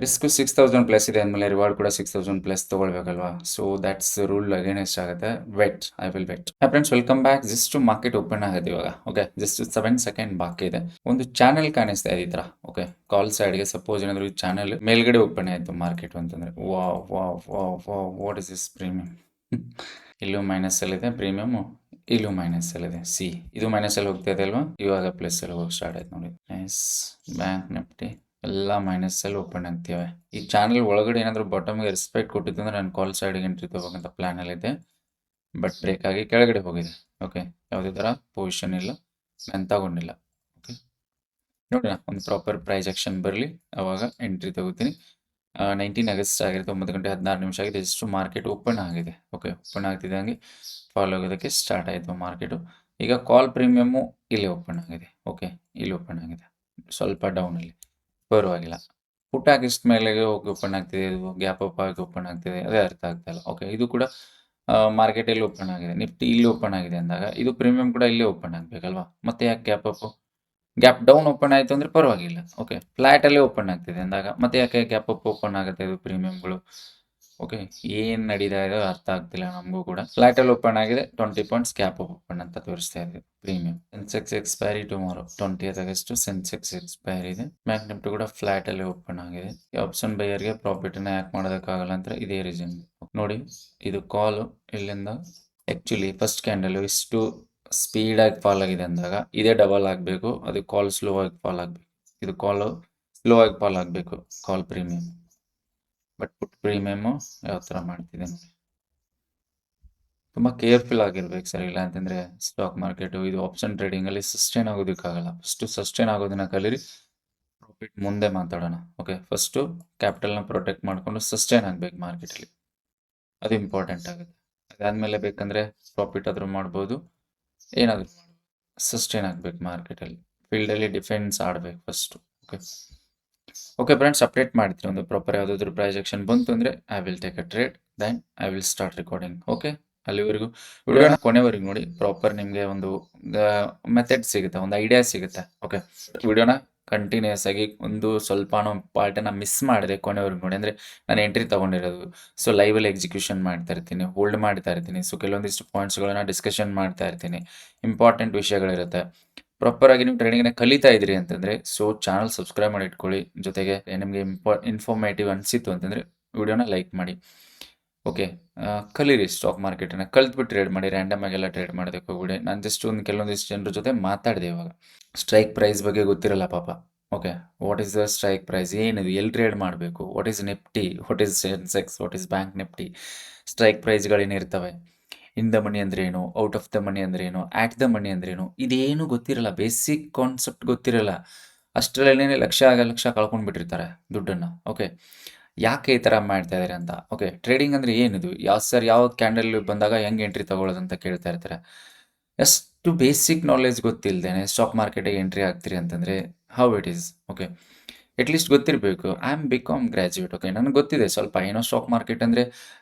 Risk 6000 plus ಇದೆ ಅಂದಮೇಲೆ reward ಕೂಡ 6000 ಪ್ಲಸ್ ತಗೊಳ್ಬೇಕಲ್ವಾ. ಸೊ ದಟ್ಸ್ ರೂಲ್ ಅಗೇನೆಸ್ಟ್ ಆಗುತ್ತೆ. Wait, I will wait. Friends, welcome back. Just market open ಆಗುತ್ತೆ ಇವಾಗ. ಓಕೆ, ಜಸ್ಟ್ 7 ಸೆಕೆಂಡ್ ಬಾಕಿ ಇದೆ. ಒಂದು ಚಾನೆಲ್ ಕಾಣಿಸ್ತಾ ಇದೆ ಈ ತರ. ಓಕೆ, ಕಾಲ್ ಸೈಡ್ಗೆ ಸಪೋಸ್ ಏನಾದ್ರು ಈ ಚಾನೆಲ್ ಮೇಲ್ಗಡೆ ಓಪನ್ ಆಯ್ತು ಮಾರ್ಕೆಟ್ ಅಂತಂದ್ರೆ ವಾಟ್ ಇಸ್ ದಿಸ್ ಪ್ರೀಮಿಯಂ. ಇಲ್ಲೂ ಮೈನಸ್ ಅಲ್ಲಿ ಇದೆ ಪ್ರೀಮಿಯಂ, ಇಲ್ಲೂ ಮೈನಸ್ ಅಲ್ಲಿ ಇದೆ. ಸಿ, ಇದು ಮೈನಸ್ ಅಲ್ಲಿ ಹೋಗ್ತಾ ಇದೆ ಅಲ್ವಾ, ಇವಾಗ ಪ್ಲಸ್ ಅಲ್ಲಿ ಹೋಗಿ ಸ್ಟಾರ್ಟ್ ಆಯ್ತು ನೋಡಿ. ನೈಸ್. ಬ್ಯಾಂಕ್ ನಿಫ್ಟಿ ಎಲ್ಲ ಮೈನಸ್ ಅಲ್ಲಿ ಓಪನ್ ಆಗ್ತಿವೆ. ಈ ಚಾನಲ್ ಒಳಗಡೆ ಏನಾದರೂ ಬಾಟಮ್ಗೆ ರೆಸ್ಪೆಕ್ಟ್ ಕೊಟ್ಟಿದ್ದು ಅಂದ್ರೆ ನಾನು ಕಾಲ್ ಸೈಡ್ಗೆ ಎಂಟ್ರಿ ತಗೋಬೇಕಂತ ಪ್ಲಾನ್ ಅಲ್ಲಿ ಇದೆ. ಬಟ್ ಬ್ರೇಕ್ ಆಗಿ ಕೆಳಗಡೆ ಹೋಗಿದೆ. ಓಕೆ, ಯಾವುದೇ ಥರ ಪೊಸಿಷನ್ ಇಲ್ಲ, ನಾನು ತಗೊಂಡಿಲ್ಲ. ಓಕೆ, ನೋಡೋಣ ಒಂದು ಪ್ರಾಪರ್ ಪ್ರೈಸ್ ಆಕ್ಷನ್ ಬರಲಿ, ಅವಾಗ ಎಂಟ್ರಿ ತಗೋತೀನಿ. 19 ಆಗಸ್ಟ್ ಆಗಿದೆ, 9 ಗಂಟೆ 16 ನಿಮಿಷ ಆಗಿದೆ. ಎಷ್ಟು ಮಾರ್ಕೆಟ್ ಓಪನ್ ಆಗಿದೆ. ಓಕೆ, ಓಪನ್ ಆಗ್ತಿದ್ದಂಗೆ ಫಾಲೋ ಆಗೋದಕ್ಕೆ ಸ್ಟಾರ್ಟ್ ಆಯಿತು ಮಾರ್ಕೆಟು. ಈಗ ಕಾಲ್ ಪ್ರೀಮಿಯಮ್ಮು ಇಲ್ಲಿ ಓಪನ್ ಆಗಿದೆ. ಓಕೆ, ಇಲ್ಲಿ ಓಪನ್ ಆಗಿದೆ, ಸ್ವಲ್ಪ ಡೌನಲ್ಲಿ, ಪರವಾಗಿಲ್ಲ. ಪುಟ್ ಆಗಿಷ್ಟ ಮೇಲೆ ಹೋಗಿ ಓಪನ್ ಆಗ್ತಿದೆ, ಇದು ಗ್ಯಾಪ್ ಅಪ್ ಆಗಿ ಓಪನ್ ಆಗ್ತಿದೆ, ಅದೇ ಅರ್ಥ ಆಗ್ತಾ ಇಲ್ಲ. ಓಕೆ, ಇದು ಕೂಡ ಮಾರ್ಕೆಟ್ ಇಲ್ಲಿ ಓಪನ್ ಆಗಿದೆ, ನಿಫ್ಟಿ ಇಲ್ಲಿ ಓಪನ್ ಆಗಿದೆ ಅಂದಾಗ ಇದು ಪ್ರೀಮಿಯಂ ಕೂಡ ಇಲ್ಲಿ ಓಪನ್ ಆಗಬೇಕಲ್ವಾ. ಮತ್ತೆ ಯಾಕೆ gap up, gap down open ಆಯಿತು ಅಂದರೆ ಪರವಾಗಿಲ್ಲ. ಓಕೆ, ಫ್ಲ್ಯಾಟಲ್ಲೇ ಓಪನ್ ಆಗ್ತಿದೆ ಅಂದಾಗ ಮತ್ತೆ ಯಾಕೆ ಗ್ಯಾಪ್ ಅಪ್ ಓಪನ್ ಆಗುತ್ತೆ ಇದು ಪ್ರೀಮಿಯಂಗಳು. ಓಕೆ, ಏನು ನಡೀತಾ ಇದೆ ಅರ್ಥ ಆಗ್ತಿಲ್ಲ ನಮಗೂ ಕೂಡ. ಫ್ಲ್ಯಾಟಲ್ಲಿ ಓಪನ್ ಆಗಿದೆ, 20 ಪಾಯಿಂಟ್ಸ್ ಗ್ಯಾಪ್ ಅಪ್ ಓಪನ್ ಅಂತ ತೋರಿಸ್ತಾ ಇದೆ premium. Sensex expiry tomorrow 20th August Sensex expiry ಇದೆ. ಬ್ಯಾಂಕ್ ನಿಫ್ಟಿ ಕೂಡ ಫ್ಲ್ಯಾಟಲ್ಲಿ ಓಪನ್ ಆಗಿದೆ. ಆಪ್ಷನ್ ಬೈಯರ್ಗೆ ಪ್ರಾಫಿಟನ್ನು ಯಾಕೆ ಮಾಡೋದಕ್ಕಾಗಲ್ಲ ಅಂದರೆ ಇದೇ ರೀಸನ್ ನೋಡಿ. ಇದು ಕಾಲು ಇಲ್ಲಿಂದ ಆ್ಯಕ್ಚುಲಿ ಫಸ್ಟ್ ಕ್ಯಾಂಡಲ್ ಇಷ್ಟು ಸ್ಪೀಡಾಗಿ ಫಾಲ್ ಆಗಿದೆ ಅಂದಾಗ ಇದೇ ಡಬಲ್ ಆಗಬೇಕು, ಅದು ಕಾಲ್ ಸ್ಲೋ ಆಗಿ ಫಾಲ್ ಆಗಬೇಕು. ಇದು ಕಾಲು ಸ್ಲೋ ಆಗಿ ಫಾಲ್ ಆಗಬೇಕು ಕಾಲ್ ಪ್ರೀಮಿಯಂ. ಬಟ್ ಪುಟ್ ಪ್ರೀಮಿಯಮ್ಮು ಯಾವ ಥರ ಮಾಡ್ತಿದೆ ನೋಡಿ. ತುಂಬ ಕೇರ್ಫುಲ್ ಆಗಿರ್ಬೇಕು ಸರ್, ಇಲ್ಲ ಅಂತಂದರೆ ಸ್ಟಾಕ್ ಮಾರ್ಕೆಟು ಇದು ಆಪ್ಷನ್ ಟ್ರೇಡಿಂಗಲ್ಲಿ ಸಸ್ಟೈನ್ ಆಗೋದಕ್ಕಾಗಲ್ಲ. ಫಸ್ಟು ಸಸ್ಟೈನ್ ಆಗೋದನ್ನ ಕಲೀರಿ, ಪ್ರಾಫಿಟ್ ಮುಂದೆ ಮಾತಾಡೋಣ. ಓಕೆ, ಫಸ್ಟು ಕ್ಯಾಪಿಟಲ್ನ ಪ್ರೊಟೆಕ್ಟ್ ಮಾಡಿಕೊಂಡು ಸಸ್ಟೈನ್ ಆಗಬೇಕು ಮಾರ್ಕೆಟಲ್ಲಿ, ಅದು ಇಂಪಾರ್ಟೆಂಟ್ ಆಗುತ್ತೆ. ಅದಾದಮೇಲೆ ಬೇಕಂದರೆ ಪ್ರಾಫಿಟ್ ಆದರೂ ಮಾಡ್ಬೋದು, ಏನಾದರೂ ಸಸ್ಟೈನ್ ಆಗಬೇಕು ಮಾರ್ಕೆಟಲ್ಲಿ. ಫೀಲ್ಡಲ್ಲಿ ಡಿಫೆನ್ಸ್ ಆಡಬೇಕು ಫಸ್ಟು. ಓಕೆ ಫ್ರೆಂಡ್ಸ್, ಅಪ್ಡೇಟ್ ಮಾಡ್ತೀನಿ. ಒಂದು ಪ್ರಾಪರ್ ಯಾವುದಾದ್ರೂ ಪ್ರೈಸ್ ಆಕ್ಷನ್ ಬಂತು ಅಂದರೆ I will take a trade, then I will start recording. Okay, ಅಲ್ಲಿವರೆಗೂ ವಿಡಿಯೋನ ಕೊನೆವರೆಗೂ ನೋಡಿ. ಪ್ರಾಪರ್ ನಿಮಗೆ ಒಂದು ಮೆಥಡ್ ಸಿಗುತ್ತೆ, ಒಂದು ಐಡಿಯಾ ಸಿಗುತ್ತೆ. ಓಕೆ, ವಿಡಿಯೋನ ಕಂಟಿನ್ಯೂಸ್ ಆಗಿ ಒಂದು ಸ್ವಲ್ಪನೋ ಪಾರ್ಟನ್ನು ಮಿಸ್ ಮಾಡಿದೆ ಕೊನೆವರೆಗೂ ನೋಡಿ. ಅಂದರೆ ನಾನು ಎಂಟ್ರಿ ತೊಗೊಂಡಿರೋದು, ಸೊ ಲೈವಲ್ಲಿ ಎಕ್ಸಿಕ್ಯೂಷನ್ ಮಾಡ್ತಾ ಇರ್ತೀನಿ, ಹೋಲ್ಡ್ ಮಾಡ್ತಾ ಇರ್ತೀನಿ. ಸೊ ಕೆಲವೊಂದಿಷ್ಟು ಪಾಯಿಂಟ್ಸ್ಗಳನ್ನ ಡಿಸ್ಕಷನ್ ಮಾಡ್ತಾ ಇರ್ತೀನಿ, ಇಂಪಾರ್ಟೆಂಟ್ ವಿಷಯಗಳಿರುತ್ತೆ. ಪ್ರಾಪರ್ ಆಗಿ ನೀವು ಟ್ರೇಡಿಂಗ್ನ ಕಲಿತಾ ಇದ್ರಿ ಅಂತಂದರೆ ಸೊ ಚಾನಲ್ ಸಬ್ಸ್ಕ್ರೈಬ್ ಮಾಡಿ ಇಟ್ಕೊಳ್ಳಿ. ಜೊತೆಗೆ ನಿಮಗೆ ಇನ್ಫಾರ್ಮೇಟಿವ್ ಅನಿಸಿತ್ತು ಅಂತಂದರೆ ವಿಡಿಯೋನ ಲೈಕ್ ಮಾಡಿ. ಓಕೆ, ಕಲೀರಿ ಸ್ಟಾಕ್ ಮಾರ್ಕೆಟನ್ನು, ಕಲ್ತ್ಬಿಟ್ಟು ಟ್ರೇಡ್ ಮಾಡಿ. ರ್ಯಾಂಡಮ್ ಆಗೆಲ್ಲ ಟ್ರೇಡ್ ಮಾಡೋದಕ್ಕೆ ಹೋಗ್ಬಿಡಿ. ನಾನು ಜಸ್ಟ್ ಒಂದು ಕೆಲವೊಂದಿಷ್ಟು ಜನರ ಜೊತೆ ಮಾತಾಡಿದೆ ಇವಾಗ. ಸ್ಟ್ರೈಕ್ ಪ್ರೈಸ್ ಬಗ್ಗೆ ಗೊತ್ತಿರಲ್ಲ ಪಾಪ. Okay, what is the strike price, ಏನಿದು, ಎಲ್ಲಿ ಟ್ರೇಡ್ ಮಾಡಬೇಕು, what is Nifty, what is Sensex, what is bank Nifty, strike ಪ್ರೈಸ್ಗಳೇನಿರ್ತವೆ, ಇನ್ ದ ಮನಿ ಅಂದ್ರೆ ಏನು, ಔಟ್ ಆಫ್ ದ ಮನಿ ಅಂದ್ರೆ ಏನು, ಆಟ್ ದ ಮನಿ ಅಂದ್ರೆ ಏನು, ಇದೇನು ಗೊತ್ತಿರಲ್ಲ. ಬೇಸಿಕ್ ಕಾನ್ಸೆಪ್ಟ್ ಗೊತ್ತಿರಲ್ಲ. ಅಷ್ಟರಲ್ಲೇನೆ ಲಕ್ಷ ಕಳ್ಕೊಂಡ್ಬಿಟ್ಟಿರ್ತಾರೆ ದುಡ್ಡನ್ನು. ಓಕೆ, ಯಾಕೆ ಈ ಥರ ಮಾಡ್ತಾ ಇದ್ದಾರೆ ಅಂತ. ಓಕೆ, ಟ್ರೇಡಿಂಗ್ ಅಂದರೆ ಏನಿದು, ಯಾವ ಕ್ಯಾಂಡಲ್ ಬಂದಾಗ ಹೆಂಗೆ ಎಂಟ್ರಿ ತಗೊಳ್ಳೋದು ಅಂತ ಕೇಳ್ತಾ ಇರ್ತಾರೆ. ಎಷ್ಟು ಬೇಸಿಕ್ ನಾಲೆಜ್ ಗೊತ್ತಿಲ್ಲದೇನೆ ಸ್ಟಾಕ್ ಮಾರ್ಕೆಟಿಗೆ ಎಂಟ್ರಿ ಆಗ್ತೀರಿ ಅಂತಂದರೆ how it is. Okay, at least ಗೊತ್ತಿರಬೇಕು. I am B Com graduate. Okay, ನನಗೆ ಗೊತ್ತಿದೆ ಸ್ವಲ್ಪ ಏನೋ ಸ್ಟಾಕ್ ಮಾರ್ಕೆಟ್ ಅಂದರೆ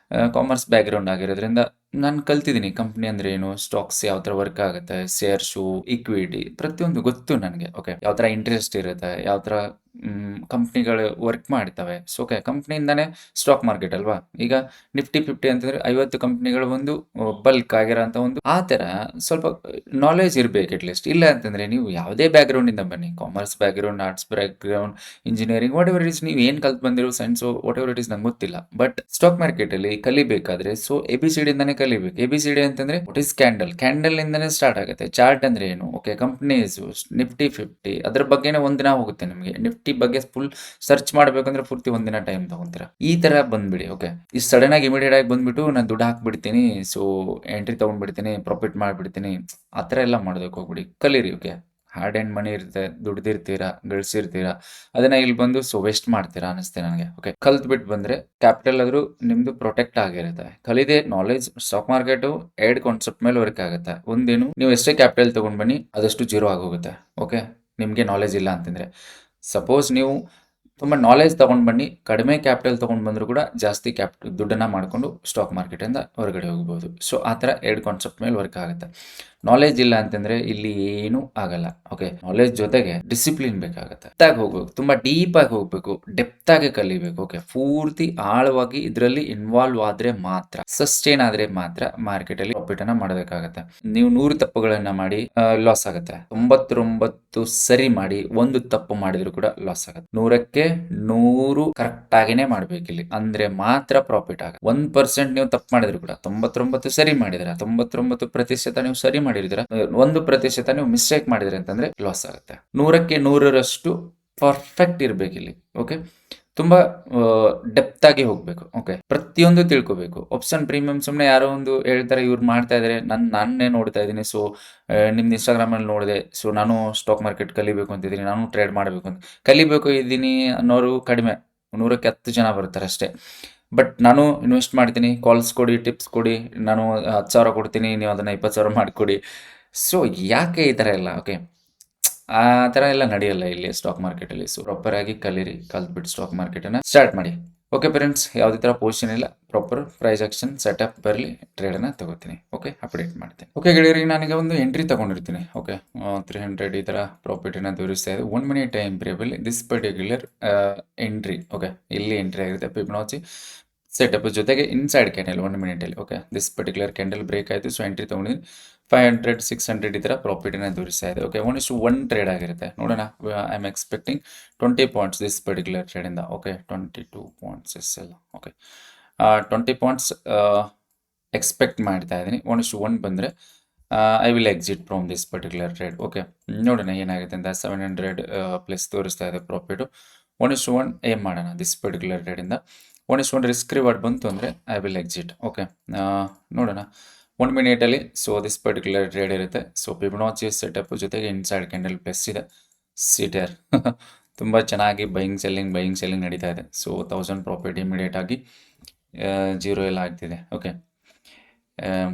ಕಾಮರ್ಸ್ ಬ್ಯಾಕ್ಗ್ರೌಂಡ್ ಆಗಿರೋದ್ರಿಂದ ನಾನು ಕಲ್ತಿದ್ದೀನಿ. ಕಂಪ್ನಿ ಅಂದರೆ ಏನು, ಸ್ಟಾಕ್ಸ್ ಯಾವ ಥರ ವರ್ಕ್ ಆಗುತ್ತೆ, ಶೇರ್ಸು, ಇಕ್ವಿಟಿ, ಪ್ರತಿಯೊಂದು ಗೊತ್ತು ನನಗೆ. ಓಕೆ, ಯಾವ ಥರ ಇಂಟ್ರೆಸ್ಟ್ ಇರುತ್ತೆ, ಯಾವ ಥರ ಕಂಪ್ನಿಗಳು ವರ್ಕ್ ಮಾಡ್ತವೆ. ಸೊ ಓಕೆ, ಕಂಪ್ನಿಯಿಂದನೇ ಸ್ಟಾಕ್ ಮಾರ್ಕೆಟ್ ಅಲ್ವಾ. ಈಗ ನಿಫ್ಟಿ 50 ಅಂತಂದರೆ 50 ಕಂಪ್ನಿಗಳು ಒಂದು ಬಲ್ಕ್ ಆಗಿರೋಂಥ ಒಂದು ಆ ಥರ ಸ್ವಲ್ಪ ನಾಲೆಜ್ ಇರಬೇಕು ಅಟ್ಲೀಸ್ಟ್. ಇಲ್ಲ ಅಂತಂದರೆ ನೀವು ಯಾವುದೇ ಬ್ಯಾಕ್ಗ್ರೌಂಡಿಂದ ಬನ್ನಿ, commerce background, arts background, engineering, what ever it is, ನೀವು ಏನು ಕಲ್ತು ಬಂದಿರೋ, science, what ever it is, ನಂಗೆ ಗೊತ್ತಿಲ್ಲ. ಬಟ್ ಸ್ಟಾಕ್ ಮಾರ್ಕೆಟಲ್ಲಿ ಕಲಿಬೇಕಾದ್ರೆ ಸೊ ABCD ಇಂದಾನೆ ಕಲಿಬೇಕು. ABCD ಅಂತಂದರೆ ವಾಟ್ ಈಸ್ ಕ್ಯಾಂಡಲ್ ಇಂದಾನೆ ಸ್ಟಾರ್ಟ್ ಆಗುತ್ತೆ. ಚಾರ್ಟ್ ಅಂದರೆ ಏನು, ಓಕೆ, ಕಂಪ್ನೀಸು, ನಿಫ್ಟಿ 50 ಅದ್ರ ಬಗ್ಗೆನೇ ಒಂದಿನ ಹೋಗುತ್ತೆ ನಿಮಗೆ. ನಿಫ್ಟಿ ಬಗ್ಗೆ ಫುಲ್ ಸರ್ಚ್ ಮಾಡಬೇಕಂದ್ರೆ ಪೂರ್ತಿ ಒಂದಿನ ಟೈಮ್ ತಗೊಂತೀರಾ. ಈ ಥರ ಬಂದ್ಬಿಡಿ. ಓಕೆ, ಈ ಸಡನ್ ಆಗಿ ಇಮಿಡಿಯೇಟ್ ಆಗಿ ಬಂದ್ಬಿಟ್ಟು ನಾನು ದುಡ್ಡು ಹಾಕ್ಬಿಡ್ತೀನಿ, ಸೊ ಎಂಟ್ರಿ ತೊಗೊಂಡ್ಬಿಡ್ತೀನಿ, ಪ್ರಾಫಿಟ್ ಮಾಡಿಬಿಡ್ತೀನಿ, ಆ ಥರ ಎಲ್ಲ ಮಾಡೋದಕ್ಕೆ ಹೋಗ್ಬಿಡಿ. ಕಲೀರಿ. ಓಕೆ, ಹಾರ್ಡ್ ಆ್ಯಂಡ್ ಮನಿ ಇರುತ್ತೆ, ದುಡ್ದಿರ್ತೀರಾ, ಗಳಿಸಿರ್ತೀರಾ, ಅದನ್ನ ಇಲ್ಲಿ ಬಂದು ಸೊ ವೇಸ್ಟ್ ಮಾಡ್ತೀರಾ ಅನಿಸ್ತೆ ನನಗೆ. ಓಕೆ, ಕಲ್ತ್ಬಿಟ್ಟು ಬಂದರೆ ಕ್ಯಾಪಿಟಲ್ ಆದರೂ ನಿಮ್ಮದು ಪ್ರೊಟೆಕ್ಟ್ ಆಗಿರುತ್ತೆ. ಕಲಿದೆ ನಾಲೆಜ್ ಸ್ಟಾಕ್ ಮಾರ್ಕೆಟು 2 ಕಾನ್ಸೆಪ್ಟ್ ಮೇಲೆ ವರ್ಕ್ ಆಗುತ್ತೆ. ಒಂದೇನು, ನೀವು ಎಷ್ಟೇ ಕ್ಯಾಪಿಟಲ್ ತೊಗೊಂಡು ಬನ್ನಿ ಅದಷ್ಟು ಜೀರೋ ಆಗೋಗುತ್ತೆ. ಓಕೆ, ನಿಮಗೆ ನಾಲೆಜ್ ಇಲ್ಲ ಅಂತಂದರೆ. ಸಪೋಸ್ ನೀವು ತುಂಬ ನಾಲೆಜ್ ತೊಗೊಂಡು ಬನ್ನಿ, ಕಡಿಮೆ ಕ್ಯಾಪಿಟಲ್ ತೊಗೊಂಡು ಬಂದರೂ ಕೂಡ ಜಾಸ್ತಿ ದುಡ್ಡನ್ನು ಮಾಡಿಕೊಂಡು ಸ್ಟಾಕ್ ಮಾರ್ಕೆಟಿಂದ ಹೊರಗಡೆ ಹೋಗ್ಬೋದು. ಸೊ ಆ ಥರ 2 ಕಾನ್ಸೆಪ್ಟ್ ಮೇಲೆ ವರ್ಕ್ ಆಗುತ್ತೆ. ನಾಲೆಜ್ ಇಲ್ಲ ಅಂತಂದರೆ ಇಲ್ಲಿ ಏನೂ ಆಗಲ್ಲ. ಓಕೆ, ನಾಲೆಜ್ ಜೊತೆಗೆ ಡಿಸಿಪ್ಲಿನ್ ಬೇಕಾಗುತ್ತೆ. ಡೆಪ್ತಾಗಿ ಹೋಗ್ಬೇಕು, ತುಂಬ ಡೀಪಾಗಿ ಹೋಗಬೇಕು, ಡೆಪ್ತಾಗಿ ಕಲಿಬೇಕು. ಓಕೆ, ಪೂರ್ತಿ ಆಳವಾಗಿ ಇದರಲ್ಲಿ ಇನ್ವಾಲ್ವ್ ಆದರೆ ಮಾತ್ರ, ಸಸ್ಟೈನ್ ಆದರೆ ಮಾತ್ರ ಮಾರ್ಕೆಟಲ್ಲಿ ಪ್ರಾಫಿಟನ್ನು ಮಾಡಬೇಕಾಗತ್ತೆ. ನೀವು 100 ತಪ್ಪುಗಳನ್ನು ಮಾಡಿ ಲಾಸ್ ಆಗುತ್ತೆ. 99 ಸರಿ ಮಾಡಿ 1 ತಪ್ಪು ಮಾಡಿದ್ರು ಕೂಡ ಲಾಸ್ ಆಗುತ್ತೆ. 100ಕ್ಕೆ 100 ಕರೆಕ್ಟ್ ಆಗಿನೇ ಮಾಡ್ಬೇಕಿಲ್ಲಿ, ಅಂದ್ರೆ ಮಾತ್ರ ಪ್ರಾಫಿಟ್ ಆಗುತ್ತೆ. 1% ನೀವು ತಪ್ಪು ಮಾಡಿದ್ರು ಕೂಡ 99 ಸರಿ ಮಾಡಿದ್ರ, 99% ನೀವು ಸರಿ ಮಾಡಿರಿದ್ರ, 1% ನೀವು ಮಿಸ್ಟೇಕ್ ಮಾಡಿದ್ರಿ ಅಂತಂದ್ರೆ ಲಾಸ್ ಆಗುತ್ತೆ. 100ಕ್ಕೆ 100ರಷ್ಟು ಪರ್ಫೆಕ್ಟ್ ಇರ್ಬೇಕಿಲ್ಲಿ. ಓಕೆ, ತುಂಬಾ ಡೆಪ್ತ್ ಆಗಿ ಹೋಗ್ಬೇಕು. ಓಕೆ, ಪ್ರತಿಯೊಂದು ತಿಳ್ಕೊಬೇಕು. ಆಪ್ಷನ್ ಪ್ರೀಮಿಯಂ ಸುಮ್ಮನೆ ಯಾರೋ ಒಂದು ಹೇಳ್ತಾರೆ ಇವ್ರು ಮಾಡ್ತಾ ಇದಾರೆ, ನಾನೇ ನೋಡ್ತಾ ಇದ್ದೀನಿ, ಸೊ ನಿಮ್ದು ಇನ್ಸ್ಟಾಗ್ರಾಮಲ್ಲಿ ನೋಡಿದೆ, ಸೊ ನಾನು ಸ್ಟಾಕ್ ಮಾರ್ಕೆಟ್ ಕಲಿಬೇಕು ಅಂತಿದ್ದೀನಿ, ನಾನು ಟ್ರೇಡ್ ಮಾಡಬೇಕು ಅಂತ ಕಲಿಬೇಕು ಇದ್ದೀನಿ ಅನ್ನೋರು ಕಡಿಮೆ, 100ಕ್ಕೆ 10 ಜನ ಬರ್ತಾರೆ ಅಷ್ಟೇ. ಬಟ್ ನಾನು ಇನ್ವೆಸ್ಟ್ ಮಾಡ್ತೀನಿ, ಕಾಲ್ಸ್ ಕೊಡಿ, ಟಿಪ್ಸ್ ಕೊಡಿ, ನಾನು 10,000 ಕೊಡ್ತೀನಿ, ನೀವು ಅದನ್ನು 20,000 ಮಾಡಿಕೊಡಿ. ಸೊ ಯಾಕೆ ಈ ಥರ ಎಲ್ಲ? ಓಕೆ, ಆ ಥರ ಎಲ್ಲ ನಡೆಯಲ್ಲ ಇಲ್ಲಿ ಸ್ಟಾಕ್ ಮಾರ್ಕೆಟಲ್ಲಿ. ಸೊ ಪ್ರಾಪರ್ ಆಗಿ ಕಲೀರಿ, ಕಲ್ತ್ಬಿಟ್ಟು ಸ್ಟಾಕ್ ಮಾರ್ಕೆಟನ್ನು ಸ್ಟಾರ್ಟ್ ಮಾಡಿ. ಓಕೆ ಫ್ರೆಂಡ್ಸ್, ಯಾವುದೇ ಥರ ಪೊಸಿಷನ್ ಇಲ್ಲ, ಪ್ರಾಪರ್ ಪ್ರೈಸ್ ಆಕ್ಷನ್ ಸೆಟಪ್ ಬರಲಿ, ಟ್ರೇಡನ್ನು ತಗೋತೀನಿ. ಓಕೆ, ಅಪ್ಡೇಟ್ ಮಾಡ್ತೀನಿ. ಓಕೆ ಗೆಳೆಯರಿ, ನಾನೀಗ ಒಂದು ಎಂಟ್ರಿ ತಗೊಂಡಿರ್ತೀನಿ. ಓಕೆ, 300 ಈ ಥರ ಪ್ರಾಫಿಟನ್ನು ತೋರಿಸ್ತಾ ಇದೆ. 1 minute time period this particular entry. Okay, ಇಲ್ಲಿ ಎಂಟ್ರಿ ಆಗಿರುತ್ತೆ. ಫಿಬೊನಾಚಿ ಸೆಟಪ್ ಜೊತೆಗೆ ಇನ್ಸೈಡ್ ಕ್ಯಾಂಡಲ್ 1 ಮಿನಿಟಲ್ಲಿ. Okay, this particular candle break ಆಯಿತು, ಸೊ ಎಂಟ್ರಿ ತೊಗೊಂಡಿದ್ದೀನಿ. 500, 600 ಈ ಥರ ಪ್ರಾಫಿಟನ್ನು ತೋರಿಸ್ತಾ ಇದೆ. ಓಕೆ, 1:1 ಟ್ರೇಡ್ ಆಗಿರುತ್ತೆ. ನೋಡೋಣ, I am expecting 20 points this particular ಟ್ರೇಡಿಂದ. ಓಕೆ, 22 ಪಾಯಿಂಟ್ಸ್ ಎಸ್ ಎಲ್ಲ. ಓಕೆ, 20 ಪಾಯಿಂಟ್ಸ್ ಎಕ್ಸ್ಪೆಕ್ಟ್ ಮಾಡ್ತಾ ಇದ್ದೀನಿ. 1:1 ಬಂದರೆ I will exit from this particular trade. Okay, ನೋಡೋಣ ಏನಾಗುತ್ತೆ ಅಂತ. 700 ಪ್ಲಸ್ ತೋರಿಸ್ತಾ ಇದೆ ಪ್ರಾಫಿಟು. 1:1 ಏಮ್ ಮಾಡೋಣ ದಿಸ್ ಪರ್ಟಿಕ್ಯುಲರ್ ಟ್ರೇಡಿಂದ. 1:1 ರಿಸ್ಕ್ ರಿವಾರ್ಡ್ ಬಂತು ಅಂದರೆ ಐ ವಿಲ್ ಎಕ್ಸಿಟ್. ಓಕೆ, ನೋಡೋಣ 1 ಮಿನಿಟಲ್ಲಿ. ಸೊ ದಿಸ್ ಪರ್ಟಿಕ್ಯುಲರ್ ಟ್ರೇಡ್ ಇರುತ್ತೆ. ಸೊ ಫಿಬೊನಾಚಿ ಸೆಟಪ್ ಜೊತೆಗೆ ಇನ್ಸೈಡ್ ಕ್ಯಾಂಡಲ್ ಪ್ಲಸ್ ಇದೆ. ಸಿಟರ್ ತುಂಬ ಚೆನ್ನಾಗಿ ಬೈಯಿಂಗ್ ಸೆಲ್ಲಿಂಗ್ ನಡೀತಾ ಇದೆ. ಸೊ 1000 ಪ್ರಾಫಿಟ್ ಇಮಿಡಿಯೇಟ್ ಆಗಿ 0 ಎಲ್ಲ ಆಗ್ತಿದೆ. ಓಕೆ,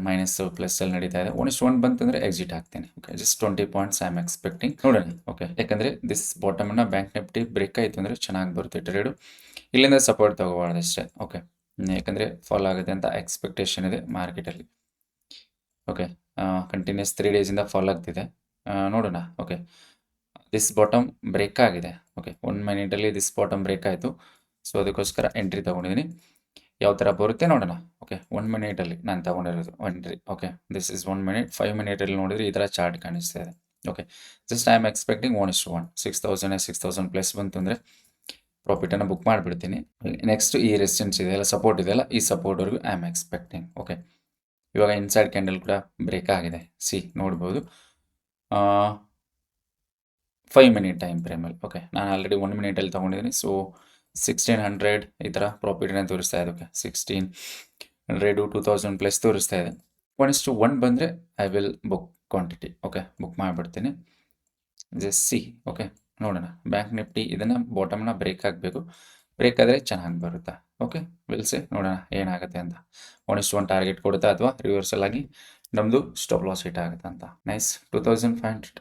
ಮೈನಸ್ ಪ್ಲಸ್ ಅಲ್ಲಿ ನಡೀತಾ ಇದೆ. 1:1 ಬಂತಂದರೆ ಎಕ್ಸಿಟ್ ಆಗ್ತೀನಿ. Okay, just 20 points I am expecting. ನೋಡೋಣ. ಓಕೆ, ಯಾಕಂದರೆ ದಿಸ್ ಬಾಟಮನ್ನು ಬ್ಯಾಂಕ್ ನಿಫ್ಟಿ ಬ್ರೇಕ್ ಆಯಿತು ಅಂದರೆ ಚೆನ್ನಾಗಿ ಬರುತ್ತೆ ಟ್ರೇಡು. ಇಲ್ಲಿಂದ ಸಪೋರ್ಟ್ ತಗೋಬಾರ್ದು ಅಷ್ಟೇ. ಓಕೆ, ಯಾಕಂದರೆ ಫಾಲ್ ಆಗುತ್ತೆ ಅಂತ ಎಕ್ಸ್ಪೆಕ್ಟೇಷನ್ ಇದೆ ಮಾರ್ಕೆಟಲ್ಲಿ. ಓಕೆ, ಕಂಟಿನ್ಯೂಸ್ 3 ಡೇಸಿಂದ ಫಾಲ್ ಆಗ್ತಿದೆ. ನೋಡೋಣ. ಓಕೆ, ದಿಸ್ ಬಾಟಮ್ ಬ್ರೇಕ್ ಆಗಿದೆ. ಓಕೆ, 1 ಮಿನಿಟಲ್ಲಿ ದಿಸ್ ಬಾಟಮ್ ಬ್ರೇಕ್ ಆಯಿತು. ಸೊ ಅದಕ್ಕೋಸ್ಕರ ಎಂಟ್ರಿ ತೊಗೊಂಡಿದ್ದೀನಿ. ಯಾವ ಥರ ಬರುತ್ತೆ ನೋಡೋಣ. ಓಕೆ, 1 ಮಿನಿಟಲ್ಲಿ ನಾನು ತೊಗೊಂಡಿರೋದು entry. Okay, this is 1 minute. 5 ಮಿನಿಟಲ್ಲಿ ನೋಡಿದ್ರೆ ಈ ಥರ ಚಾರ್ಟ್ ಕಾಣಿಸ್ತಾ ಇದೆ. Okay, just I am expecting 1:1 6,000 plus ಬಂತು ಅಂದರೆ ಪ್ರಾಫಿಟನ್ನು ಬುಕ್ ಮಾಡಿಬಿಡ್ತೀನಿ. ನೆಕ್ಸ್ಟ್ ಈ ರೆಸಿಸ್ಟೆನ್ಸ್ ಇದೆಯಲ್ಲ, ಸಪೋರ್ಟ್ ಇದೆಯಲ್ಲ, ಈ ಸಪೋರ್ಟ್ವರೆಗೂ ಐ ಆಮ್ ಎಕ್ಸ್ಪೆಕ್ಟಿಂಗ್. ಓಕೆ, ಇವಾಗ ಇನ್ಸೈಡ್ ಕ್ಯಾಂಡಲ್ ಕೂಡ ಬ್ರೇಕ್ ಆಗಿದೆ. ನೋಡ್ಬೋದು 5 ಮಿನಿಟ್ ಟೈಮ್ ಫ್ರೇಮಲ್ಲಿ. ಓಕೆ, ನಾನು ಆಲ್ರೆಡಿ 1 ಮಿನಿಟಲ್ಲಿ ತೊಗೊಂಡಿದ್ದೀನಿ. ಸೊ 1600 ಈ ಥರ ಪ್ರಾಫಿಟನ್ನು ತೋರಿಸ್ತಾ ಇದೆ. ಓಕೆ, 1600 2000 ಪ್ಲಸ್ ತೋರಿಸ್ತಾ ಇದೆ. 1:1 ಬಂದರೆ I will book quantity. Okay, book ಮಾಡಿಬಿಡ್ತೀನಿ. ಜಸ್ಟ್ ಓಕೆ, ನೋಡೋಣ. ಬ್ಯಾಂಕ್ ನಿಫ್ಟಿ ಇದನ್ನು ಬಾಟಮ್ನ ಬ್ರೇಕ್ ಆಗಬೇಕು. ಬ್ರೇಕ್ ಆದರೆ ಚೆನ್ನಾಗಿ ಬರುತ್ತಾ. ಓಕೆ, ವಿಲ್ಸೆ ನೋಡೋಣ ಏನಾಗುತ್ತೆ ಅಂತ. 1:1 ಟಾರ್ಗೆಟ್ ಕೊಡುತ್ತಾ ಅಥವಾ ರಿವರ್ಸಲ್ ಆಗಿ ನಮ್ಮದು ಸ್ಟಾಪ್ ಲಾಸ್ ಹಿಟ್ ಆಗುತ್ತೆ ಅಂತ. ನೈಸ್. 2500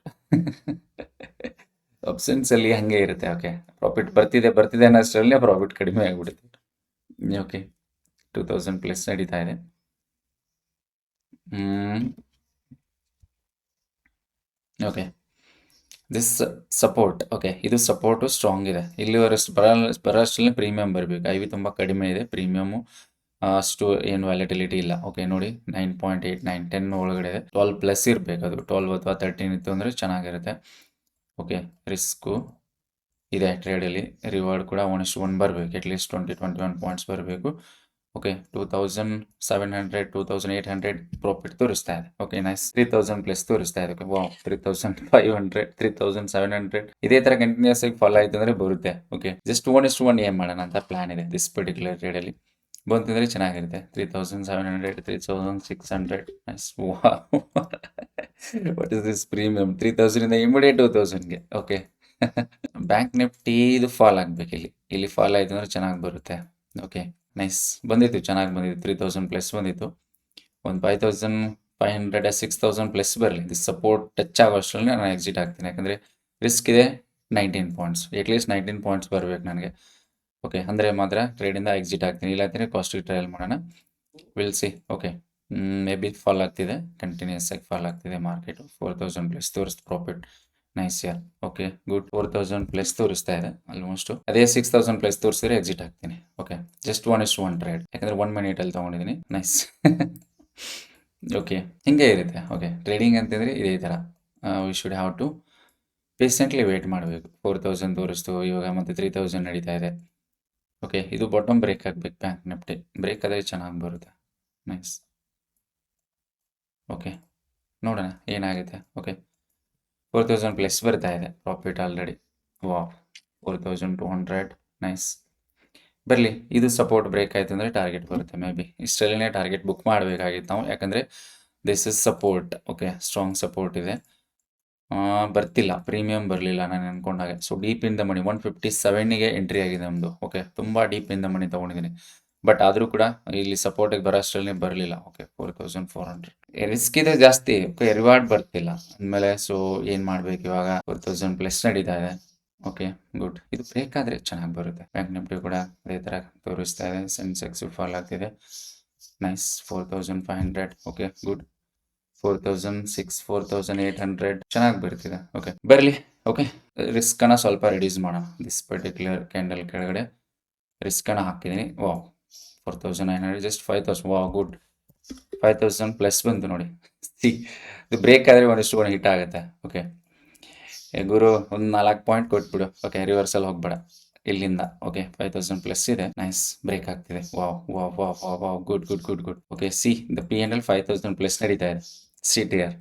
ಆಪ್ಷನ್ಸಲ್ಲಿ ಹಾಗೆ ಇರುತ್ತೆ. ಓಕೆ, ಪ್ರಾಫಿಟ್ ಬರ್ತಿದೆ ಅನ್ನೋಷ್ಟರಲ್ಲೇ ಪ್ರಾಫಿಟ್ ಕಡಿಮೆ ಆಗಿಬಿಡುತ್ತೆ. ಓಕೆ, 2000 ಪ್ಲಸ್ ನಡೀತಾ ಇದೆ. Okay, this support. ಓಕೆ, ಇದು ಸಪೋರ್ಟು ಸ್ಟ್ರಾಂಗ್ ಇದೆ. ಇಲ್ಲಿವರೆಷ್ಟು ಬರೋಷ್ಟರಲ್ಲಿ ಪ್ರೀಮಿಯಮ್ ಬರಬೇಕು. ಐ ವಿ ತುಂಬ ಕಡಿಮೆ ಇದೆ. ಪ್ರೀಮಿಯಮು ಅಷ್ಟು ಏನು ವ್ಯಾಲಿಟಿಲಿಟಿ ಇಲ್ಲ. ಓಕೆ, ನೋಡಿ 9.8 9 10 ಒಳಗಡೆ ಇದೆ. 12 ಪ್ಲಸ್ ಇರಬೇಕು. ಅದು 12 ಅಥವಾ 13 ಇತ್ತು ಅಂದರೆ ಚೆನ್ನಾಗಿರುತ್ತೆ. ಓಕೆ, ರಿಸ್ಕು ಇದೆ ಟ್ರೇಡಲ್ಲಿ. ರಿವಾರ್ಡ್ ಕೂಡ 1:1 ಬರಬೇಕು. ಅಟ್ಲೀಸ್ಟ್ 20-21 ಪಾಯಿಂಟ್ಸ್ ಬರಬೇಕು. ಓಕೆ, 2700 2800 ಪ್ರಾಫಿಟ್ ತೋರಿಸ್ತಾ ಇದೆ. Okay, nice. 3000 ಪ್ಲಸ್ ತೋರಿಸ್ತಾ ಇದೆ. ಓಕೆ, ವಾವ್, 3500 3700 ಇದೇ ಥರ ಕಂಟಿನ್ಯೂಸ್ ಆಗಿ ಫಾಲೋ ಆಯಿತು ಅಂದರೆ ಬರುತ್ತೆ. ಓಕೆ, ಜಸ್ಟ್ 1:1 ಏಮ್ ಮಾಡೋಣ ಅಂತ ಪ್ಲಾನ್ ಇದೆ ದಿಸ್ ಪರ್ಟಿಕ್ಯುಲರ್ ಟ್ರೇಡಲ್ಲಿ. ಬಂತಂದರೆ ಚೆನ್ನಾಗಿರುತ್ತೆ. 3700 3600 nice. What is this premium? 3000ಇಂದ ಇಮಿಡಿಯೇಟ್ 2000ಗೆ. ಓಕೆ, ಬ್ಯಾಂಕ್ ನಿಫ್ಟಿ ಇದು ಫಾಲ್ ಆಗಬೇಕು. ಇಲ್ಲಿ ಫಾಲ್ ಆಯಿತು ಅಂದರೆ ಚೆನ್ನಾಗಿ ಬರುತ್ತೆ. Okay, nice. ಬಂದಿತ್ತು, ಚೆನ್ನಾಗಿ ಬಂದಿತ್ತು. 3000 ಪ್ಲಸ್ ಬಂದಿತ್ತು. ಒಂದು 5500 6000 ಪ್ಲಸ್ ಬರಲಿ. ದಿಸ್ ಸಪೋರ್ಟ್ ಟಚ್ ಆಗೋ ಅಷ್ಟರಲ್ಲಿ ನಾನು ಎಕ್ಸಿಟ್ ಆಗ್ತೀನಿ. ಯಾಕಂದರೆ ರಿಸ್ಕ್ ಇದೆ. 19 ಪಾಯಿಂಟ್ಸ್ ಅಟ್ಲೀಸ್ಟ್ 19 ಪಾಯಿಂಟ್ಸ್ ಬರಬೇಕು ನನಗೆ. ಓಕೆ, ಅಂದರೆ ಮಾತ್ರ ಟ್ರೇಡಿಂದ ಎಕ್ಸಿಟ್ ಆಗ್ತೀನಿ, ಇಲ್ಲಾಂದರೆ ಕಾಸ್ಟಿಗೆ ಟ್ರಯಲ್ ಮಾಡೋಣ. Will see. Okay, maybe fall ಆಗ್ತಿದೆ, ಕಂಟಿನ್ಯೂಸ್ ಆಗಿ ಫಾಲ್ ಆಗ್ತಿದೆ ಮಾರ್ಕೆಟು. 4000 ಪ್ಲಸ್ ತೋರಿಸ್ತು ಪ್ರಾಫಿಟ್. ನೈಸ್ ಯಾರ್. Okay good. 4000 ಪ್ಲಸ್ ತೋರಿಸ್ತಾ ಇದೆ ಆಲ್ಮೋಸ್ಟ್. ಅದೇ 6000 ಪ್ಲಸ್ ತೋರಿಸಿದ್ರೆ ಎಕ್ಸಿಟ್ ಆಗ್ತೀನಿ. ಓಕೆ, ಜಸ್ಟ್ 1:1 ಟ್ರೇಡ್, ಯಾಕಂದರೆ 1 ಮಿನಿಟಲ್ಲಿ ತೊಗೊಂಡಿದ್ದೀನಿ. ನೈಸ್. ಓಕೆ, ಹಿಂಗೆ ಇರುತ್ತೆ. ಓಕೆ, ಟ್ರೇಡಿಂಗ್ ಅಂತಂದರೆ ಇದೇ ಥರ. We should have to patiently wait ಮಾಡಬೇಕು. 4000 ತೋರಿಸ್ತು, ಇವಾಗ ಮತ್ತೆ 3000 ನಡೀತಾ ಇದೆ. ಓಕೆ, ಇದು ಬಾಟಮ್ ಬ್ರೇಕ್ ಆಗಬೇಕು. ಬ್ಯಾಂಕ್ ನಿಫ್ಟಿ ಬ್ರೇಕ್ ಆದರೆ ಚೆನ್ನಾಗಿ ಬರುತ್ತೆ. ನೈಸ್. ಓಕೆ, ನೋಡೋಣ ಏನಾಗುತ್ತೆ. ಓಕೆ, 4000 ಪ್ಲಸ್ ಬರ್ತಾ ಇದೆ ಪ್ರಾಫಿಟ್ ಆಲ್ರೆಡಿ. ವಾವ್, 4200. ನೈಸ್, ಬರಲಿ. ಇದು ಸಪೋರ್ಟ್ ಬ್ರೇಕ್ ಆಯಿತು ಅಂದರೆ ಟಾರ್ಗೆಟ್ ಬರುತ್ತೆ. ಮೇ ಬಿ ಇಷ್ಟರಲ್ಲೇ ಟಾರ್ಗೆಟ್ ಬುಕ್ ಮಾಡಬೇಕಾಗಿತ್ತು ನಾವು, ಯಾಕಂದರೆ this is support. Okay, strong support ಇದೆ. ಬರ್ತಿಲ್ಲ, ಪ್ರೀಮಿಯಂ ಬರಲಿಲ್ಲ ನಾನು ಅಂದ್ಕೊಂಡಾಗೆ. So deep in the money 157ಗೆ ಎಂಟ್ರಿ ಆಗಿದೆ ನಮ್ಮದು. ಓಕೆ, ತುಂಬ ಡೀಪ್ ಇನ್ ದ ಮನಿ ತೊಗೊಂಡಿದ್ದೀನಿ, ಬಟ್ ಆದರೂ ಕೂಡ ಇಲ್ಲಿ ಸಪೋರ್ಟಿಗೆ ಬರೋಷ್ಟರಲ್ಲಿ ಬರಲಿಲ್ಲ. ಓಕೆ, 4400 ರಿಸ್ಕ್ ಇದೆ ಜಾಸ್ತಿ. ಓಕೆ, ರಿವಾರ್ಡ್ ಬರ್ತಿಲ್ಲ ಅಂದಮೇಲೆ ಸೊ ಏನು ಮಾಡಬೇಕು ಇವಾಗ. 4000 ಪ್ಲಸ್ ನಡೀತಾ ಇದೆ. Okay good. ಇದು ಬ್ರೇಕ್ ಆದರೆ ಚೆನ್ನಾಗಿ ಬರುತ್ತೆ. ಬ್ಯಾಂಕ್ ನಿಫ್ಟಿ ಕೂಡ ಅದೇ ಥರ ತೋರಿಸ್ತಾ ಇದೆ. ಸೆನ್ಸೆಕ್ಸ್ ಫಾಲ್ ಆಗ್ತಿದೆ. ನೈಸ್. 4500. Okay good. 4006, 4800 ಚೆನ್ನಾಗಿ ಬರ್ತಿದೆ. ಓಕೆ, ಬರಲಿ. ಓಕೆ, ರಿಸ್ಕನ್ನು ಸ್ವಲ್ಪ ರಿಡ್ಯೂಸ್ ಮಾಡೋಣ. ದಿಸ್ ಪರ್ಟಿಕ್ಯುಲರ್ ಕ್ಯಾಂಡಲ್ ಕೆಳಗಡೆ ರಿಸ್ಕನ್ನು ಹಾಕಿದ್ದೀನಿ. Wow, 4900, just 5000. Wow good. 5000 plus ಬಂತು ನೋಡಿ. ಇದು ಬ್ರೇಕ್ ಆದರೆ ಒಂದಿಷ್ಟು ಒಂದು ಹಿಟ್ ಆಗುತ್ತೆ. ಓಕೆ ಗುರು, ಒಂದು 4 ಪಾಯಿಂಟ್ ಕೊಟ್ಬಿಡು. ಓಕೆ, ರಿವರ್ಸಲ್ ಹೋಗ್ಬೇಡ ಇಲ್ಲಿಂದ. ಓಕೆ, 5000 ಪ್ಲಸ್ ಇದೆ. ನೈಸ್, ಬ್ರೇಕ್ ಆಗ್ತಿದೆ. Wow wow wow wow wow, good good good good. Okay, C the P&L 5000 plus ನಡೀತಾ ಇದೆ. CTR.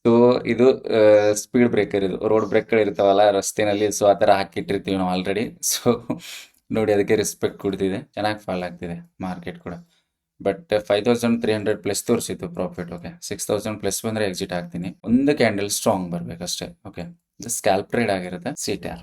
ಸೊ ಇದು ಸ್ಪೀಡ್ ಬ್ರೇಕರ್, ಇದು ರೋಡ್ ಬ್ರೇಕರ್ ಇರ್ತಾವಲ್ಲ ರಸ್ತೆನಲ್ಲಿ. ಸೊ ಆ ಥರ ಹಾಕಿಟ್ಟಿರ್ತೀವಿ ನಾವು ಆಲ್ರೆಡಿ. ಸೊ ನೋಡಿ, ಅದಕ್ಕೆ ರೆಸ್ಪೆಕ್ಟ್ ಕೊಡ್ತಿದೆ. ಚೆನ್ನಾಗಿ ಫಾಲ್ ಆಗ್ತಿದೆ ಮಾರ್ಕೆಟ್ ಕೂಡ. ಬಟ್ 5300 ಪ್ಲಸ್ ತೋರಿಸಿತ್ತು ಪ್ರಾಫಿಟ್. ಓಕೆ, 6000 ಪ್ಲಸ್ ಬಂದರೆ ಎಕ್ಸಿಟ್ ಆಗ್ತೀನಿ. ಒಂದು ಕ್ಯಾಂಡಲ್ ಸ್ಟ್ರಾಂಗ್ ಬರಬೇಕಷ್ಟೇ. ಓಕೆ, ಇದು ಸ್ಕ್ಯಾಲ್ಪ್ ಟ್ರೇಡ್ ಆಗಿರುತ್ತೆ. CTR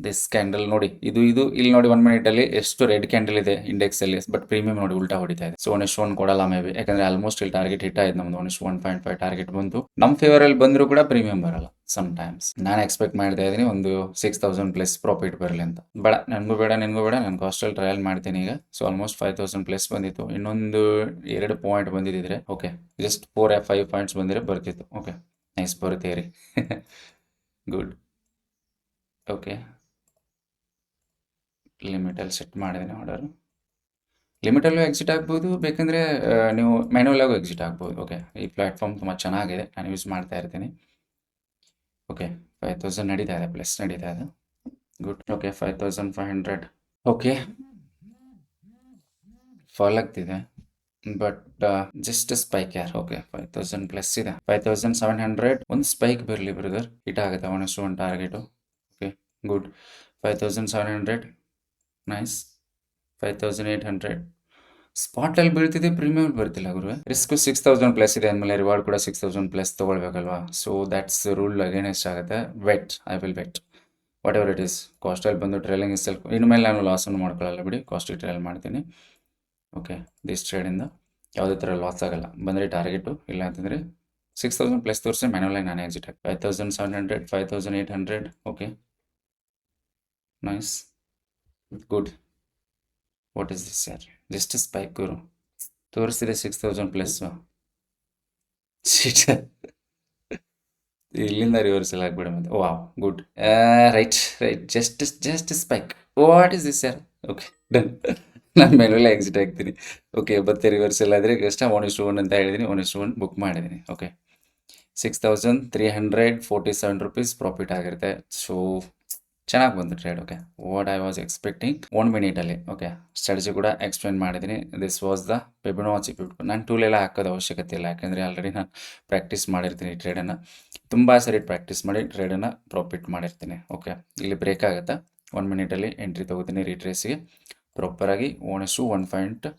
ದಿಸ್ ಕ್ಯಾಂಡಲ್ ನೋಡಿ, ಇದು ಇಲ್ಲಿ ನೋಡಿ 1 ಮಿನಿಟಲ್ಲಿ ಎಷ್ಟು ರೆಡ್ ಕ್ಯಾಂಡಲ್ ಇದೆ ಇಂಡೆಕ್ಸಲ್ಲಿ. ಬಟ್ ಪ್ರೀಮಿಯಂ ನೋಡಿ ಉಲ್ಟಾ ಹೊಡಿತಾ ಇದೆ. ಸೊ 1:1 ಕೊಡಲ್ಲ ಮೇ ಬಿ, ಯಾಕಂದರೆ ಆಲ್ಮೋಸ್ಟ್ ಇಲ್ಲಿ ಟಾರ್ಗೆಟ್ ಹಿಟ್ ಆಯ್ತು ನಮ್ದು. 1:1.5 ಟಾರ್ಗೆಟ್ ಬಂತು. ನಮ್ಮ ಫೇವರಲ್ಲಿ ಬಂದರೂ ಕೂಡ ಪ್ರೀಮಿಯಂ ಬರಲ್ಲ ಸಮ್ ಟೈಮ್ಸ್. ನಾನು ಎಕ್ಸ್ಪೆಕ್ಟ್ ಮಾಡ್ತಾ ಇದ್ದೀನಿ ಒಂದು 6000 ಪ್ಲಸ್ ಪ್ರಾಫಿಟ್ ಬರಲಿ ಅಂತ. ಬೇಡ, ನನಗೂ ಬೇಡ, ನಿನಗೂ ಬೇಡ. ನಾನು ಕಾಸ್ಟಲ್ಲಿ ಟ್ರಯಲ್ ಮಾಡ್ತೀನಿ ಈಗ. ಸೊ ಆಲ್ಮೋಸ್ಟ್ 5000 ಪ್ಲಸ್ ಬಂದಿತ್ತು. ಇನ್ನೊಂದು 2 ಪಾಯಿಂಟ್ ಬಂದಿದ್ದಿದ್ರೆ ಓಕೆ, ಜಸ್ಟ್ 4 or 5 ಪಾಯಿಂಟ್ಸ್ ಬಂದಿದ್ರೆ ಬರ್ತಿತ್ತು. ಓಕೆ, ನೈಸ್, ಬರುತ್ತೆ ರೀ. ಗುಡ್. ಓಕೆ, ಲಿಮಿಟಲ್ಲಿ ಸೆಟ್ ಮಾಡಿದ್ದೀನಿ ಆರ್ಡರು. ಲಿಮಿಟಲ್ಲೂ ಎಕ್ಸಿಟ್ ಆಗ್ಬೋದು, ಬೇಕಂದರೆ ನೀವು ಮ್ಯಾನ್ಯುವಲಾಗೂ ಎಕ್ಸಿಟ್ ಆಗ್ಬೋದು. ಓಕೆ, ಈ ಪ್ಲ್ಯಾಟ್ಫಾರ್ಮ್ ತುಂಬ ಚೆನ್ನಾಗಿದೆ, ನಾನು ಯೂಸ್ ಮಾಡ್ತಾ ಇರ್ತೀನಿ. ಓಕೆ, 5000 ನಡೀತಾ ಇದೆ, ಪ್ಲಸ್ ನಡೀತಾ ಇದೆ. ಗುಡ್. ಓಕೆ, 5500. ಓಕೆ, ಫಾಲ್ ಆಗ್ತಿದೆ, ಬಟ್ ಜಸ್ಟ್ ಸ್ಪೈಕ್ ಯಾರ್. ಓಕೆ, 5000 ಪ್ಲಸ್ ಇದೆ. 5700 ಒಂದು ಸ್ಪೈಕ್ ಬರಲಿ ಬ್ರದರ್, ಹಿಟ್ ಆಗುತ್ತೆ 1:1 ಟಾರ್ಗೆಟು. Okay good. 5700. ನೈಸ್. 5800 ಸ್ಪಾಟಲ್ಲಿ ಬೀಳ್ತಿದೆ, ಪ್ರೀಮಿಯಂ ಬರ್ತಿಲ್ಲ ಗುರು. ರಿಸ್ಕು 6000 ಪ್ಲಸ್ ಇದೆ ಅಂದಮೇಲೆ ರಿವಾರ್ಡ್ ಕೂಡ 6000 ಪ್ಲಸ್ ತೊಗೊಳ್ಬೇಕಲ್ವಾ. ಸೊ ದ್ಯಾಟ್ಸ್ ರೂಲ್ ಅಗೇನೆಸ್ಟ್ ಆಗುತ್ತೆ. Wait, I will wait whatever it is. ಕಾಸ್ಟಲ್ಲಿ ಬಂದು ಟ್ರೇಲಿಂಗ್ ಇಸ್ ಸೆಲ್ಫ್. ಇನ್ಮೇಲೆ ನಾನು ಲಾಸನ್ನು ಮಾಡ್ಕೊಳ್ಳಲ್ಲ ಬಿಡಿ, ಕಾಸ್ಟಿಗೆ ಟ್ರೇಲ್ ಮಾಡ್ತೀನಿ. ಓಕೆ, ದಿಸ್ ಟ್ರೇಡಿಂದ ಯಾವುದೇ ಥರ ಲಾಸ್ ಆಗಲ್ಲ. ಬಂದರೆ ಟಾರ್ಗೆಟು, ಇಲ್ಲ ಅಂತಂದರೆ 6000 ಪ್ಲಸ್ ತೋರಿಸಿ ಮ್ಯಾನ್ಯುವಲಾಗಿ ನಾನೇ ಎಕ್ಸಿಟ್ ಆಗಿ. 5700, 5800. Okay, nice, good. What is this ಯಾರ್, ಜಸ್ಟ್ ಸ್ಪೈಕ್ ಗುರು. ತೋರಿಸ್ತಿದೆ 6000 ಪ್ಲಸ್ಸು. ಇಲ್ಲಿಂದ ರಿವರ್ಸಲ್ ಆಗಿಬಿಡ ಮತ್ತೆ. Wow good. Right, just spike. What is this ಯಾರ್. Okay done. ನಾನು ಮೇಲೆಲ್ಲ ಎಕ್ಸಿಟ್ ಆಗ್ತೀನಿ. ಓಕೆ, ಮತ್ತೆ ರಿವರ್ಸಲ್ ಆದರೆ ಕಷ್ಟ. 1:1 ಅಂತ ಹೇಳಿದ್ದೀನಿ, 1:1 ಬುಕ್ ಮಾಡಿದ್ದೀನಿ. ಓಕೆ, 6347 rupees ಪ್ರಾಫಿಟ್ ಆಗಿರುತ್ತೆ. ಸೊ ಚೆನ್ನಾಗಿ ಬಂತು trade. Okay, what I was expecting 1 ಮಿನಿಟಲ್ಲಿ. ಓಕೆ, ಸ್ಟ್ರಾಟಜಿ ಕೂಡ ಎಕ್ಸ್ಪ್ಲೇನ್ ಮಾಡಿದ್ದೀನಿ. This was the Fibonacci 50. ನಾನು ಟೂಲೆಲ್ಲ ಹಾಕೋದು ಅವಶ್ಯಕತೆ ಇಲ್ಲ, ಯಾಕೆಂದರೆ ಆಲ್ರೆಡಿ ನಾನು ಪ್ರಾಕ್ಟೀಸ್ ಮಾಡಿರ್ತೀನಿ ಟ್ರೇಡನ್ನು. ತುಂಬ ಸರಿ ಪ್ರಾಕ್ಟೀಸ್ ಮಾಡಿ ಟ್ರೇಡನ್ನು ಪ್ರಾಫಿಟ್ ಮಾಡಿರ್ತೀನಿ. ಓಕೆ, ಇಲ್ಲಿ ಬ್ರೇಕ್ ಆಗುತ್ತೆ. 1 ಮಿನಿಟಲ್ಲಿ ಎಂಟ್ರಿ ತೊಗೋತೀನಿ ರೀಟ್ರೇಸಿಗೆ. ಪ್ರಾಪರಾಗಿ 1:1.5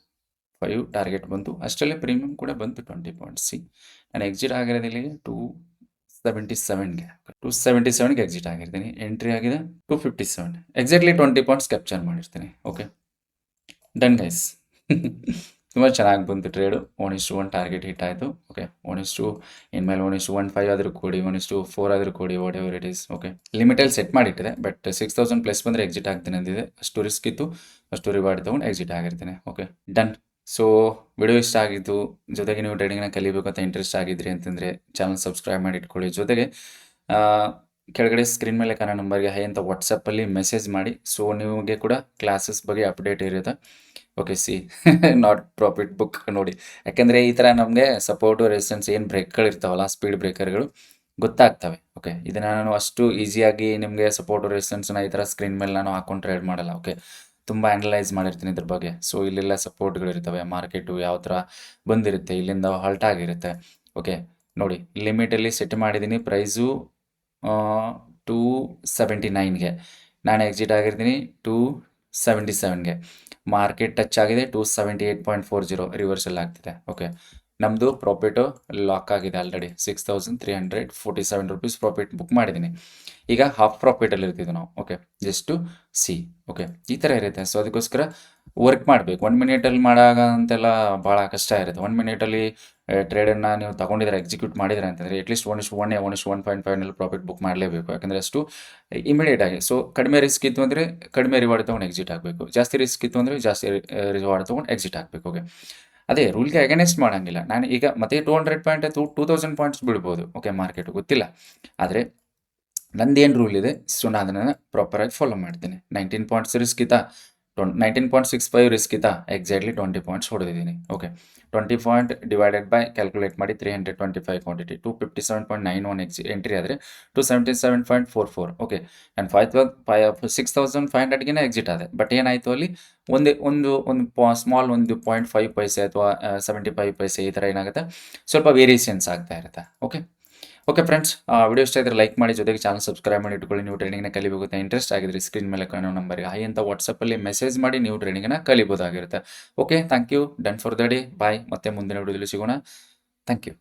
ಟಾರ್ಗೆಟ್ ಬಂತು. ಅಷ್ಟರಲ್ಲೇ ಪ್ರೀಮಿಯಂ ಕೂಡ ಬಂತು 20 ಪಾಯಿಂಟ್ಸ್. ಸಿ ನಾನು ಎಕ್ಸಿಟ್ ಆಗಿರೋದು ಇಲ್ಲಿಗೆ 277ಗೆ. 277ಗೆ ಎಕ್ಸಿಟ್ ಆಗಿರ್ತೀನಿ. ಎಂಟ್ರಿ ಆಗಿದೆ 257. ಎಕ್ಸಾಕ್ಟ್ಲಿ 20 ಪಾಯಿಂಟ್ಸ್ ಕ್ಯಾಪ್ಚರ್ ಮಾಡಿರ್ತೀನಿ. Okay done guys. ತುಂಬ ಚೆನ್ನಾಗಿ ಬಂತು ಟ್ರೇಡು. 1:1 ಟಾರ್ಗೆಟ್ ಹಿಟ್ ಆಯಿತು. ಓಕೆ, 1:2 ಇನ್ಮೇಲೆ 1:15 ಆದರೂ ಕೊಡಿ, 1:4 ಆದರೂ ಕೊಡಿ, whatever it is. Okay, ಲಿಮಿಟಲ್ಲಿ ಸೆಟ್ ಮಾಡಿಟ್ಟಿದೆ, ಬಟ್ 6000 ಪ್ಲಸ್ ಬಂದರೆ ಎಕ್ಸಿಟ್ ಆಗ್ತೀನಿ ಅಂದಿದೆ. ಅಷ್ಟು ರಿಸ್ಕ್ ಇತ್ತು, ಅಷ್ಟು ರಿವಾರ್ಡ್ ತೊಗೊಂಡು ಎಕ್ಸಿಟ್ ಆಗಿರ್ತೀನಿ. Okay, done. ಸೊ ವಿಡಿಯೋ ಇಷ್ಟ ಆಗಿದ್ದು, ಜೊತೆಗೆ ನೀವು ಟ್ರೇಡಿಂಗ್ನ ಕಲಿಬೇಕು ಅಂತ ಇಂಟ್ರೆಸ್ಟ್ ಆಗಿದ್ರಿ ಅಂತಂದರೆ ಚಾನಲ್ ಸಬ್ಸ್ಕ್ರೈಬ್ ಮಾಡಿ ಇಟ್ಕೊಳ್ಳಿ. ಜೊತೆಗೆ ಕೆಳಗಡೆ ಸ್ಕ್ರೀನ್ ಮೇಲೆ ಕಾಣೋ ನಂಬರ್ಗೆ ಹೈ ಅಂತ ವಾಟ್ಸಪ್ಪಲ್ಲಿ ಮೆಸೇಜ್ ಮಾಡಿ. ಸೊ ನಿಮಗೆ ಕೂಡ ಕ್ಲಾಸಸ್ ಬಗ್ಗೆ ಅಪ್ಡೇಟ್ ಇರುತ್ತೆ. Okay, C not profit book ನೋಡಿ, ಯಾಕೆಂದರೆ ಈ ಥರ ನಮಗೆ ಸಪೋರ್ಟು ರೆಸಿಸ್ಟೆನ್ಸ್ ಏನು ಬ್ರೇಕ್ಗಳಿರ್ತಾವಲ್ಲ, ಸ್ಪೀಡ್ ಬ್ರೇಕರ್ಗಳು ಗೊತ್ತಾಗ್ತವೆ. ಓಕೆ, ಇದನ್ನು ನಾನು ಅಷ್ಟು ಈಸಿಯಾಗಿ ನಿಮಗೆ ಸಪೋರ್ಟು ರೆಸಿಸ್ಟೆನ್ಸ್ನ ಈ ಥರ ಸ್ಕ್ರೀನ್ ಮೇಲೆ ನಾನು ಹಾಕೊಂಡು ಟ್ರೇಡ್ ಮಾಡಲ್ಲ. ಓಕೆ, ತುಂಬ ಅನಲೈಸ್ ಮಾಡಿರ್ತೀನಿ ಇದ್ರ ಬಗ್ಗೆ. ಸೊ ಇಲ್ಲೆಲ್ಲ ಸಪೋರ್ಟ್ಗಳಿರ್ತವೆ, ಮಾರ್ಕೆಟು ಯಾವ ಥರ ಬಂದಿರುತ್ತೆ, ಇಲ್ಲಿಂದ ಹಾಲ್ಟ್ ಆಗಿರುತ್ತೆ. ಓಕೆ ನೋಡಿ, ಲಿಮಿಟಲ್ಲಿ ಸೆಟ್ ಮಾಡಿದ್ದೀನಿ. ಪ್ರೈಸು 279ಗೆ, ನಾನು ಎಕ್ಸಿಟ್ ಆಗಿರ್ತೀನಿ 277ಗೆ. ಮಾರ್ಕೆಟ್ ಟಚ್ ಆಗಿದೆ 278.40, ರಿವರ್ಸಲ್ ಆಗ್ತಿದೆ. ಓಕೆ, ನಮ್ಮದು ಪ್ರಾಫಿಟು ಲಾಕ್ ಆಗಿದೆ ಆಲ್ರೆಡಿ. 6347 ರುಪೀಸ್ ಪ್ರಾಫಿಟ್ ಬುಕ್ ಮಾಡಿದ್ದೀನಿ. ಈಗ ಹಾಫ್ ಪ್ರಾಫಿಟಲ್ಲಿ ಇರ್ತಿದ್ವಿ ನಾವು. Okay, just C. ಓಕೆ, ಈ ಥರ ಇರುತ್ತೆ. ಸೊ ಅದಕ್ಕೋಸ್ಕರ ವರ್ಕ್ ಮಾಡಬೇಕು. 1 ಮಿನಿಟಲ್ಲಿ ಮಾಡಾಗ ಅಂತೆಲ್ಲ ಭಾಳ ಕಷ್ಟ ಇರುತ್ತೆ. 1 ಮಿನಿಟಲ್ಲಿ ಟ್ರೇಡನ್ನು ನೀವು ತೊಗೊಂಡಿದ್ರೆ, ಎಕ್ಸಿಕ್ಯೂಟ್ ಮಾಡಿದ್ರೆ ಅಂತಂದರೆ ಅಟ್ಲೀಸ್ಟ್ 1:1 1:1.5 ಪ್ರಾಫಿಟ್ ಬುಕ್ ಮಾಡಲೇಬೇಕು. ಯಾಕಂದರೆ ಅಷ್ಟು ಇಮಿಡಿಯೇಟ್ ಆಗಿ. ಸೊ ಕಡಿಮೆ ರಿಸ್ಕ್ ಇತ್ತು ಅಂದರೆ ಕಡಿಮೆ ರಿವಾರ್ಡ್ ತೊಗೊಂಡು ಎಕ್ಸಿಟ್ ಆಗಬೇಕು, ಜಾಸ್ತಿ ರಿಸ್ಕ್ ಇತ್ತು ಅಂದರೆ ಜಾಸ್ತಿ ರಿವಾರ್ಡ್ ತೊಗೊಂಡು ಎಕ್ಸಿಟ್ ಆಗಬೇಕು. ಓಕೆ, ಅದೇ ರೂಲ್ಗೆ ಅಗೇನೆಸ್ಟ್ ಮಾಡೋಂಗಿಲ್ಲ. ನಾನು ಈಗ ಮತ್ತೆ 200 ಪಾಯಿಂಟ್ 2000 ಪಾಯಿಂಟ್ಸ್ ಬಿಡ್ಬೋದು. ಓಕೆ, ಮಾರ್ಕೆಟು ಗೊತ್ತಿಲ್ಲ, ಆದರೆ ನಂದೇನು ರೂಲ್ ಇದೆ, ಸೊ ನಾನು ಅದನ್ನು ಪ್ರಾಪರಾಗಿ ಫಾಲೋ ಮಾಡ್ತೀನಿ. 19 ಪಾಯಿಂಟ್ಸ್ ರಿಸ್ಕ್ ಇತ್ತಾ, 19.65 ರಿಸ್ಕ್ ಇತ್ತಾ, ಎಕ್ಸಾಕ್ಟ್ಲಿ 20 ಪಾಯಿಂಟ್ಸ್ ಹೊಡೆದಿದ್ದೀನಿ. Okay, 20 point divided by calculate ಮಾಡಿ 325 ಕ್ವಾಂಟಿಟಿ, 257.91 ಎಂಟ್ರಿ ಆದರೆ 277.44. ಓಕೆ, ನಾನು 6500ಗೆ ಎಕ್ಸಿಟ್ ಆದೆ. ಬಟ್ ಏನಾಯಿತು ಅಲ್ಲಿ, ಒಂದು ಸ್ಮಾಲ್ 1.5 ಪೈಸೆ ಅಥವಾ 75 ಪೈಸೆ ಈ ಥರ ಏನಾಗುತ್ತೆ, ಸ್ವಲ್ಪ ವೇರಿಯೇಷನ್ಸ್ ಆಗ್ತಾ ಇರುತ್ತೆ. ಓಕೆ ಫ್ರೆಂಡ್ಸ್, ವಿಡಿಯೋ ಇಷ್ಟ ಇದ್ದರೆ ಲೈಕ್ ಮಾಡಿ, ಜೊತೆಗೆ ಚಾನಲ್ ಸಬ್ಸ್ಕ್ರೈಬ್ ಮಾಡಿ ಇಟ್ಕೊಳ್ಳಿ. ನೀವು ಟ್ರೇಡಿಂಗ್ನ ಕಲಿಬೇಕು ಅಂತ ಇಂಟ್ರೆಸ್ಟ್ ಆಗಿದ್ರೆ ಸ್ಕ್ರೀನ್ ಮೇಲೆ ಕಾಣೋ ನಂಬರ್ಗೆ ಹೈ ಅಂತ ವಾಟ್ಸಪ್ಪಲ್ಲಿ ಮೆಸೇಜ್ ಮಾಡಿ ನೀವು ಟ್ರೇಡಿಂಗ್ನ ಕಲಿಬೋದಾಗಿರುತ್ತೆ. Okay, thank you. Done for the day. Bye. ಮತ್ತೆ ಮುಂದಿನ ವಿಡಿಯೋದಲ್ಲಿ ಸಿಗೋಣ. Thank you.